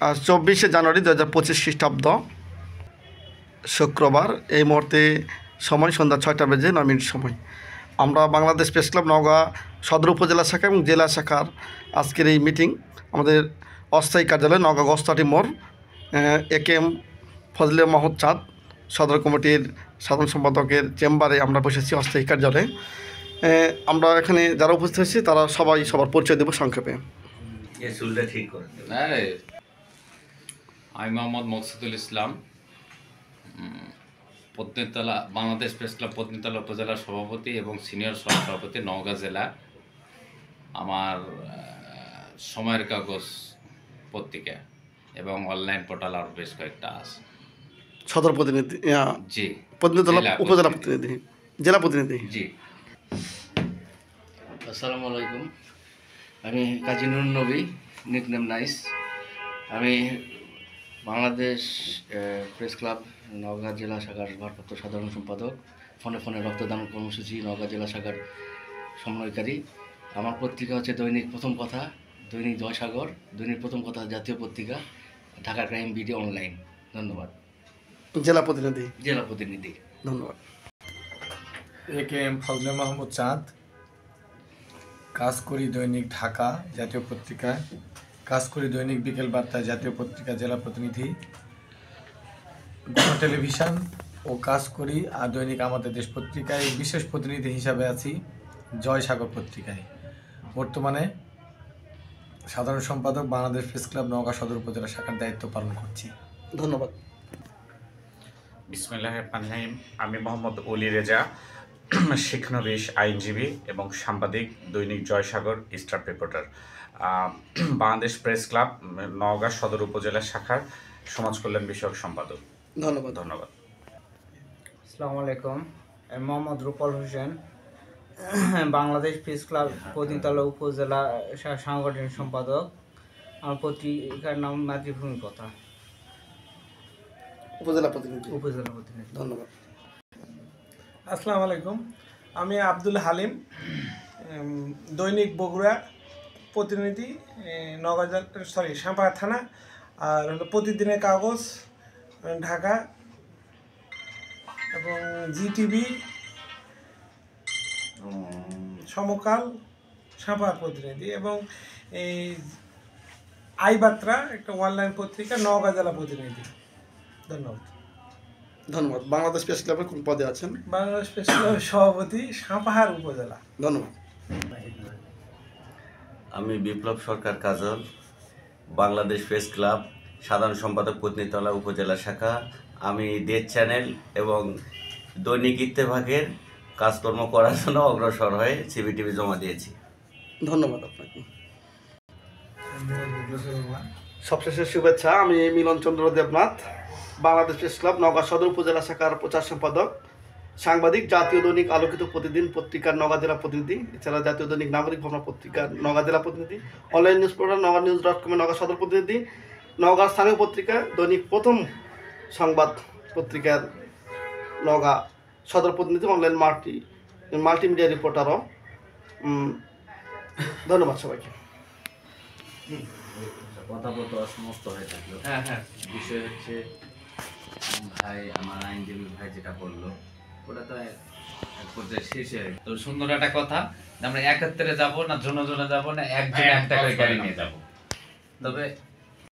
আজ 24শে জানুয়ারি 2025 খ্রিস্টাব্দ শুক্রবার। এই মুহূর্তে সময় সন্ধ্যা 6টা বেজে 9 মিনিট সময়। আমরা বাংলাদেশ প্রেস ক্লাব নওগাঁ সদর উপজেলা শাখা এবং জেলা শাখার আজকের এই মিটিং আমাদের অস্থায়ী কার্যালয় নওগাঁ গস্তাটি মোড় একেএম ফজলে মাহমুদ চাঁদ সদর কমিটির সাধারণ সম্পাদকের চেম্বারে আমরা বসেছি অস্থায়ী কার্যালয়ে। আমরা এখানে যারা উপস্থিত হয়েছি তারা সবাই সবার পরিচয় দেব সংক্ষেপে। আমি মোহাম্মদ মকসুদুল ইসলাম, পত্নীতলা বাংলাদেশ প্রেস ক্লাব পত্নীতলা উপজেলার সভাপতি এবং সিনিয়র সভাপতি নওগাঁ জেলা। আমার সময়ের কাগজ পত্রিকা এবং অনলাইন পোর্টাল আর বেশ কয়েকটা আছে। সদর প্রতিনিধি, জি, পত্নীতলা উপজেলা প্রতিনিধি, জেলা প্রতিনিধি। জি, আসসালামু আলাইকুম। আমি কাজী নুরুন নবী, নিকনেম নাইস। আমি বাংলাদেশ প্রেস ক্লাব নওগাঁ জেলা শাখার ভারপ্রাপ্ত সাধারণ সম্পাদক, ফোনে ফোনে রক্তদান কর্মসূচি নওগাঁ জেলা শাখার সমন্বয়কারী। আমার পত্রিকা হচ্ছে দৈনিক প্রথম কথা, দৈনিক জয়সাগর, দৈনিক প্রথম কথা জাতীয় পত্রিকা, ঢাকা ক্রাইম বিডি অনলাইন। ধন্যবাদ। জেলা প্রতিনিধি। জেলা প্রতিনিধি। ধন্যবাদ। একেএম ফজলে মাহমুদ চাঁদ, কাজ করি দৈনিক ঢাকা জাতীয় পত্রিকায়, কাজ করি দৈনিক বিকেল বার্তা জাতীয় পত্রিকা জেলা প্রতিনিধি, গণ টেলিভিশন ও কাজ করি আর দৈনিক আমাদের দেশ পত্রিকায় বিশেষ প্রতিনিধি হিসাবে আছি জয়সাগর পত্রিকায়। বর্তমানে সাধারণ সম্পাদক বাংলাদেশ প্রেস ক্লাব নওগাঁ সদর উপজেলা শাখার দায়িত্ব পালন করছি। ধন্যবাদ। বিসমিল্লাহির রহমানির রহিম। আমি মোহাম্মদ অলি রেজা, শিক্ষানবিশ, আইনজীবী এবং সাংবাদিক, দৈনিক Joysagar star reporter, Bangladesh press club Naogaon সদর উপজেলা শাখার সমাজ কল্যাণ বিষয়ক সম্পাদক। ধন্যবাদ। ধন্যবাদ। আসসালামু আলাইকুম। আমি মোহাম্মদ রূপল হোসেন, বাংলাদেশ প্রেস ক্লাব পত্নীতলা উপজেলা সাংগঠনিক সম্পাদক। আমার পত্রিকার নাম মাতৃভূমি কথা, উপজেলা প্রতিনিধি। উপজেলা প্রতিনিধি। ধন্যবাদ। আসসালামু আলাইকুম। আমি আব্দুল হালিম, দৈনিক বগুড়া প্রতিনিধি, নওগাঁ সাঁপাহার থানা, আর হলো প্রতিদিনের কাগজ ঢাকা এবং জিটিভি সমকাল সাঁপাহার প্রতিনিধি এবং এই আইবাত্রা একটা অনলাইন পত্রিকা নওগাঁ জেলা প্রতিনিধি। ধন্যবাদ। ধন্যবাদ। বাংলাদেশ প্রেস ক্লাবের কোন পদে আছেন? বাংলাদেশ প্রেস ক্লাবের সভাপতি, সাঁপাহার উপজেলা। ধন্যবাদ। আমি বিপ্লব সরকার কাজল, বাংলাদেশ প্রেস ক্লাব সাধারণ সম্পাদক পত্নীতলা উপজেলা শাখা। আমি দেশ চ্যানেল এবং দৈনিক ইত্তেফাকের কাজকর্ম করার জন্য অগ্রসর হয়ে সিবিটিভি জমা দিয়েছি। ধন্যবাদ আপনাকে। সবশেষে শুভেচ্ছা। আমি মিলন চন্দ্র দেবনাথ, বাংলাদেশ প্রেস ক্লাব নওগাঁ সদর উপজেলা শাখার প্রচার সম্পাদক, সাংবাদিক, জাতীয় দৈনিক আলোকিত প্রতিদিন পত্রিকার নওগাঁ জেলা প্রতিনিধি, এছাড়া জাতীয় দৈনিক নাগরিক ভাবনা পত্রিকার নওগাঁ জেলা প্রতিনিধি, অনলাইন নিউজ পোর্টাল নওগাঁ নিউজ.com নওগাঁ সদর প্রতিনিধি, নওগাঁ স্থানীয় পত্রিকা দৈনিক প্রথম সংবাদ পত্রিকার নওগাঁ সদর প্রতিনিধি, অনলাইন মাল্টিমিডিয়া রিপোর্টারও। ধন্যবাদ সবাইকে। কথা বলতে অসমস্ত হয়ে থাকলো। বিষয় হচ্ছে ভাই, আমার আইনজীবী ভাই যেটা বললো ওটা তো এক পর্যায়ে শেষে। তো সুন্দর একটা কথা, আমরা একত্রে যাব না, জনে জনে যাব না, একজনে একটা করে গাড়ি নিয়ে যাব। তবে